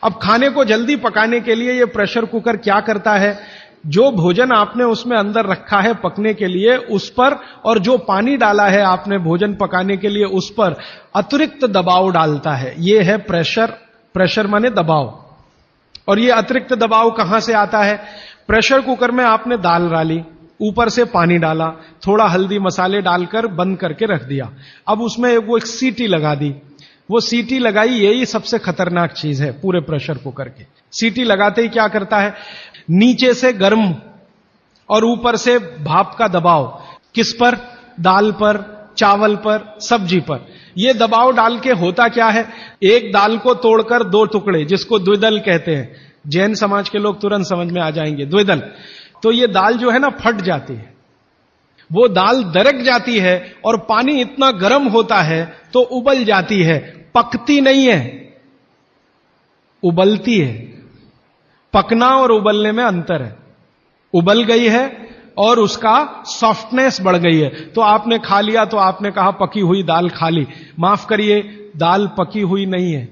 अब खाने को जल्दी पकाने के लिए यह प्रेशर कुकर क्या करता है, जो भोजन आपने उसमें अंदर रखा है पकने के लिए उस पर, और जो पानी डाला है आपने भोजन पकाने के लिए उस पर अतिरिक्त दबाव डालता है। यह है प्रेशर। प्रेशर माने दबाव। और यह अतिरिक्त दबाव कहां से आता है? प्रेशर कुकर में आपने दाल डाली, ऊपर से पानी डाला, थोड़ा हल्दी मसाले डालकर बंद करके रख दिया। अब उसमें वो एक सीटी लगा दी। वो सीटी लगाई, यही सबसे खतरनाक चीज है पूरे प्रेशर कुकर के। सीटी लगाते ही क्या करता है, नीचे से गर्म और ऊपर से भाप का दबाव। किस पर? दाल पर, चावल पर, सब्जी पर। यह दबाव डाल के होता क्या है, एक दाल को तोड़कर 2 टुकड़े, जिसको द्विदल कहते हैं, जैन समाज के लोग तुरंत समझ में आ जाएंगे, द्विदल। तो यह दाल जो है ना फट जाती है, वो दाल दरक जाती है और पानी इतना गर्म होता है तो उबल जाती है, पकती नहीं है, उबलती है। पकना और उबलने में अंतर है। उबल गई है और उसका सॉफ्टनेस बढ़ गई है। तो आपने खा लिया तो आपने कहा पकी हुई दाल खा ली। माफ करिए, दाल पकी हुई नहीं है।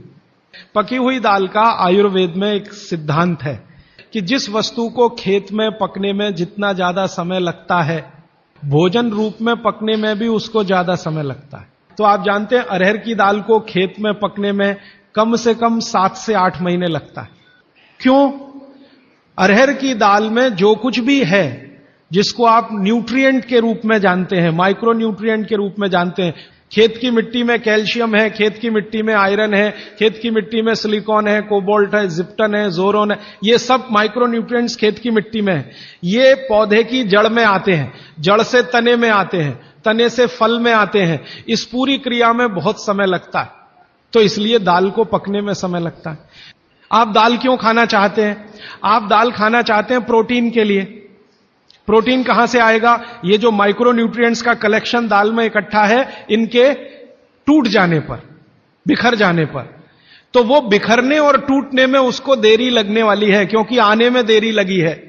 पकी हुई दाल का आयुर्वेद में एक सिद्धांत है कि जिस वस्तु को खेत में पकने में जितना ज्यादा समय लगता है, भोजन रूप में पकने में भी उसको ज्यादा समय लगता है। तो आप जानते हैं अरहर की दाल को खेत में पकने में कम से कम 7 से 8 महीने लगता है। क्यों? अरहर की दाल में जो कुछ भी है, जिसको आप न्यूट्रिएंट के रूप में जानते हैं, माइक्रो न्यूट्रिएंट के रूप में जानते हैं, खेत की मिट्टी में कैल्शियम है, खेत की मिट्टी में आयरन है, खेत की मिट्टी में सिलिकॉन है, कोबाल्ट है, जिप्टन है, जोरोन है, ये सब माइक्रो न्यूट्रिएंट्स खेत की मिट्टी में है। ये पौधे की जड़ में आते हैं, जड़ से तने में आते हैं, तने से फल में आते हैं। इस पूरी क्रिया में बहुत समय लगता है, तो इसलिए दाल को पकने में समय लगता है। आप दाल क्यों खाना चाहते हैं? आप दाल खाना चाहते हैं प्रोटीन के लिए। प्रोटीन कहां से आएगा? ये जो माइक्रो न्यूट्रिएंट्स का कलेक्शन दाल में इकट्ठा है, इनके टूट जाने पर, बिखर जाने पर, तो वो बिखरने और टूटने में उसको देरी लगने वाली है, क्योंकि आने में देरी लगी है।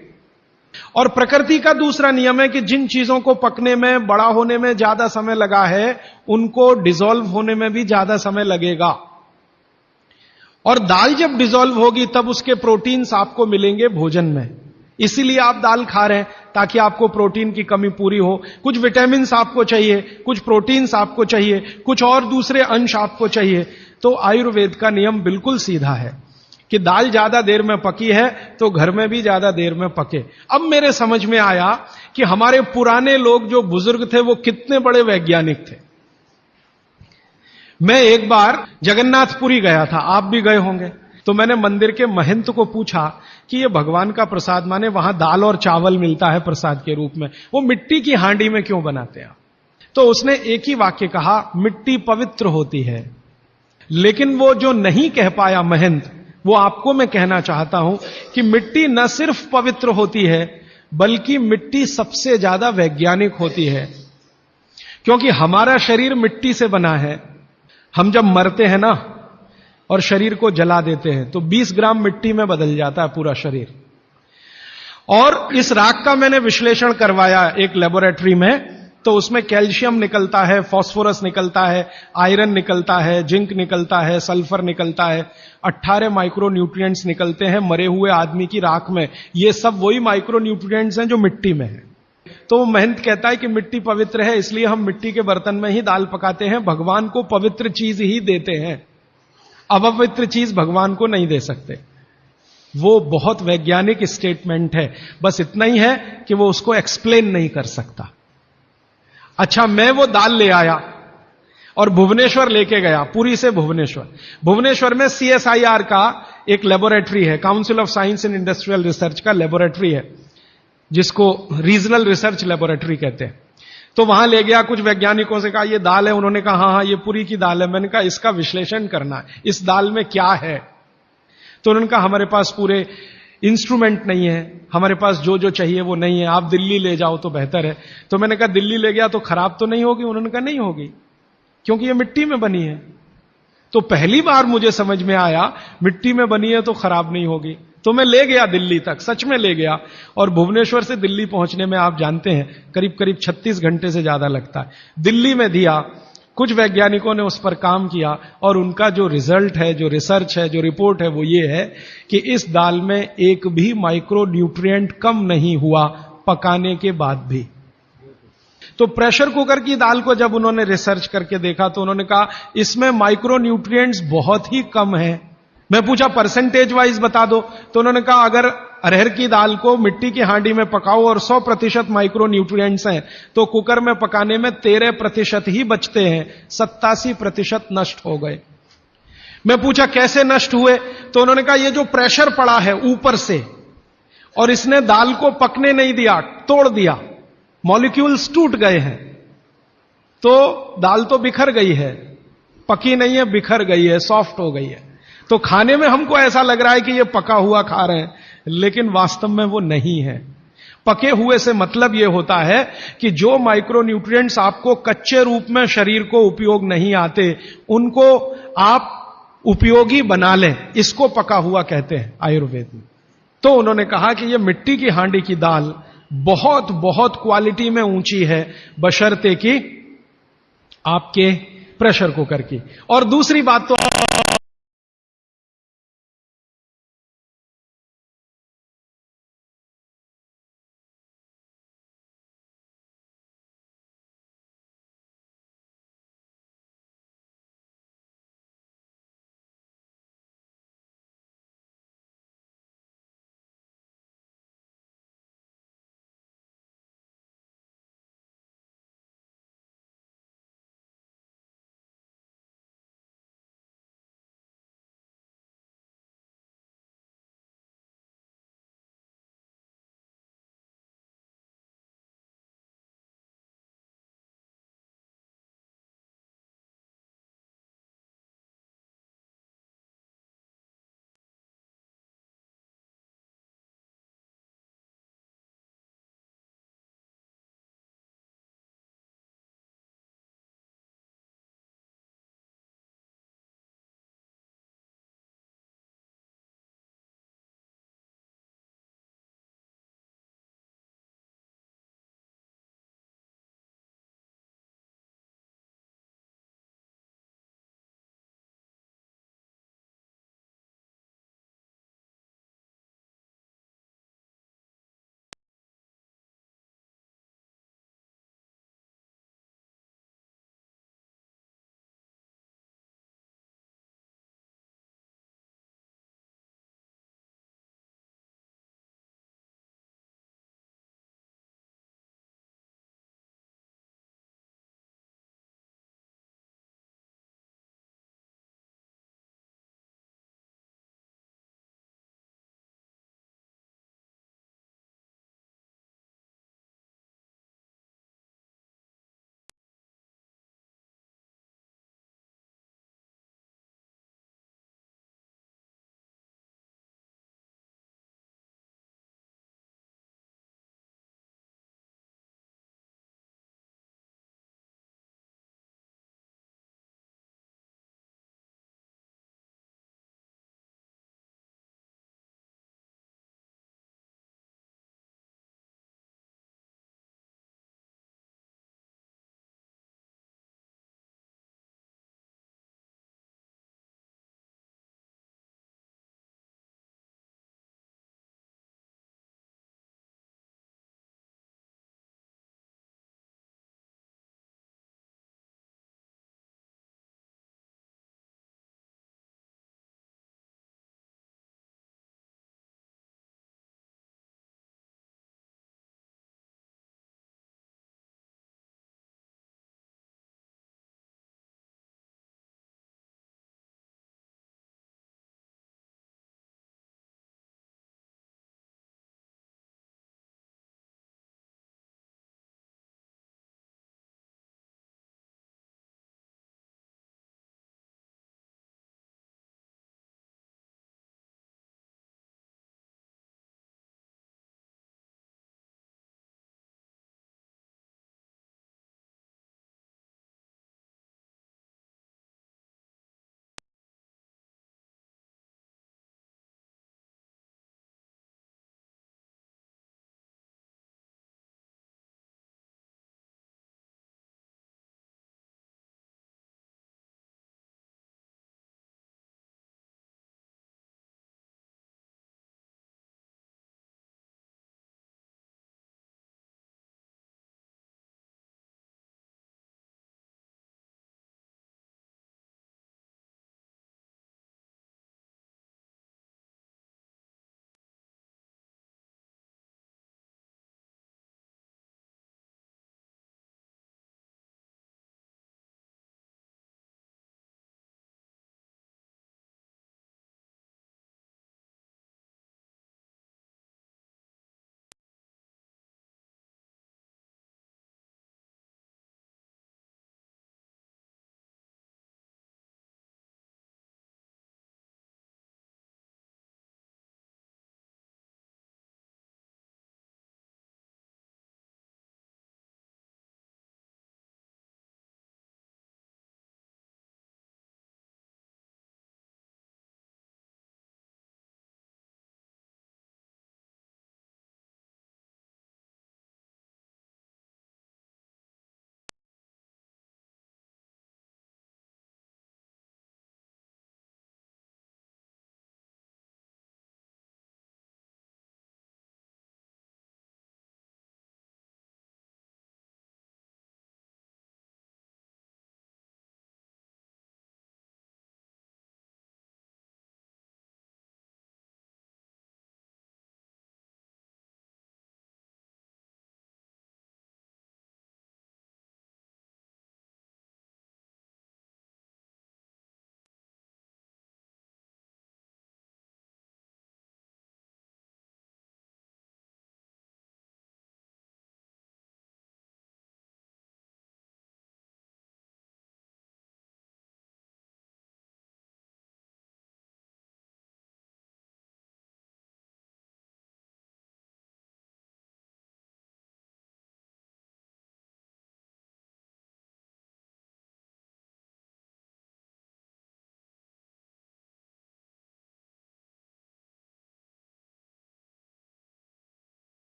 और प्रकृति का दूसरा नियम है कि जिन चीजों को पकने में, बड़ा होने में ज्यादा समय लगा है, उनको डिसॉल्व होने में भी ज्यादा समय लगेगा। और दाल जब डिसॉल्व होगी तब उसके प्रोटीन्स आपको मिलेंगे भोजन में। इसीलिए आप दाल खा रहे हैं, ताकि आपको प्रोटीन की कमी पूरी हो। कुछ विटामिन्स आपको चाहिए, कुछ प्रोटीन्स आपको चाहिए, कुछ और दूसरे अंश आपको चाहिए। तो आयुर्वेद का नियम बिल्कुल सीधा है कि दाल ज्यादा देर में पकी है तो घर में भी ज्यादा देर में पके। अब मेरे समझ में आया कि हमारे पुराने लोग जो बुजुर्ग थे वो कितने बड़े वैज्ञानिक थे। मैं एक बार जगन्नाथपुरी गया था, आप भी गए होंगे। तो मैंने मंदिर के महंत को पूछा कि ये भगवान का प्रसाद, माने वहां दाल और चावल मिलता है प्रसाद के रूप में, वो मिट्टी की हांडी में क्यों बनाते हैं? तो उसने एक ही वाक्य कहा, मिट्टी पवित्र होती है। लेकिन वो जो नहीं कह पाया महंत, वो आपको मैं कहना चाहता हूं कि मिट्टी न सिर्फ पवित्र होती है, बल्कि मिट्टी सबसे ज्यादा वैज्ञानिक होती है। क्योंकि हमारा शरीर मिट्टी से बना है। हम जब मरते हैं ना और शरीर को जला देते हैं तो 20 ग्राम मिट्टी में बदल जाता है पूरा शरीर। और इस राख का मैंने विश्लेषण करवाया एक लेबोरेटरी में, तो उसमें कैल्शियम निकलता है, फास्फोरस निकलता है, आयरन निकलता है, जिंक निकलता है, सल्फर निकलता है, 18 माइक्रो न्यूट्रिएंट्स निकलते हैं मरे हुए आदमी की राख में। ये सब वही माइक्रो न्यूट्रिएंट्स हैं जो मिट्टी में है। तो महंत कहता है कि मिट्टी पवित्र है, इसलिए हम मिट्टी के बर्तन में ही दाल पकाते हैं, भगवान को पवित्र चीज ही देते हैं, अपवित्र चीज भगवान को नहीं दे सकते। वो बहुत वैज्ञानिक स्टेटमेंट है, बस इतना ही है कि वो उसको एक्सप्लेन नहीं कर सकता। अच्छा, मैं वो दाल ले आया और भुवनेश्वर लेके गया, पुरी से भुवनेश्वर। भुवनेश्वर में CSIR का एक लेबोरेटरी है, council of science and industrial research का लेबोरेटरी है, जिसको रीजनल रिसर्च लेबोरेटरी कहते हैं। तो वहां ले गया, कुछ वैज्ञानिकों से कहा ये दाल है, उन्होंने कहा हाँ हाँ ये पुरी की दाल है। मैंने कहा इसका विश्लेषण करना है, इस दाल में क्या है। तो उन्होंने कहा हमारे पास पूरे इंस्ट्रूमेंट नहीं है, हमारे पास जो जो चाहिए वो नहीं है, आप दिल्ली ले जाओ तो बेहतर है। तो मैंने कहा दिल्ली ले गया तो खराब तो नहीं होगी? उन्होंने कहा नहीं होगी, क्योंकि ये मिट्टी में बनी है। तो पहली बार मुझे समझ में आया मिट्टी में बनी है तो खराब नहीं होगी। तो मैं ले गया दिल्ली तक, सच में ले गया, और भुवनेश्वर से दिल्ली पहुंचने में आप जानते हैं करीब करीब 36 घंटे से ज्यादा लगता है। दिल्ली में दिया, कुछ वैज्ञानिकों ने उस पर काम किया और उनका जो रिजल्ट है, जो रिसर्च है, जो रिपोर्ट है, वो ये है कि इस दाल में एक भी माइक्रो न्यूट्रिएंट कम नहीं हुआ पकाने के बाद भी। तो प्रेशर कुकर की दाल को जब उन्होंने रिसर्च करके देखा तो उन्होंने कहा इसमें माइक्रो न्यूट्रिएंट्स बहुत ही कम है। मैं पूछा परसेंटेज वाइज बता दो, तो उन्होंने कहा अगर अरहर की दाल को मिट्टी की हांडी में पकाओ और 100% माइक्रो न्यूट्रिएंट्स हैं तो कुकर में पकाने में 13% ही बचते हैं, 87% नष्ट हो गए। मैं पूछा कैसे नष्ट हुए, तो उन्होंने कहा ये जो प्रेशर पड़ा है ऊपर से और इसने दाल को पकने नहीं दिया, तोड़ दिया, मॉलिक्यूल्स टूट गए हैं, तो दाल तो बिखर गई है, पकी नहीं है, बिखर गई है, सॉफ्ट हो गई है। तो खाने में हमको ऐसा लग रहा है कि ये पका हुआ खा रहे हैं, लेकिन वास्तव में वो नहीं है। पके हुए से मतलब यह होता है कि जो माइक्रो न्यूट्रिएंट्स आपको कच्चे रूप में शरीर को उपयोग नहीं आते, उनको आप उपयोगी बना लें, इसको पका हुआ कहते हैं आयुर्वेद में। तो उन्होंने कहा कि यह मिट्टी की हांडी की दाल बहुत बहुत क्वालिटी में ऊंची है, बशर्ते कि आपके प्रेशर कुकर की। और दूसरी बात तो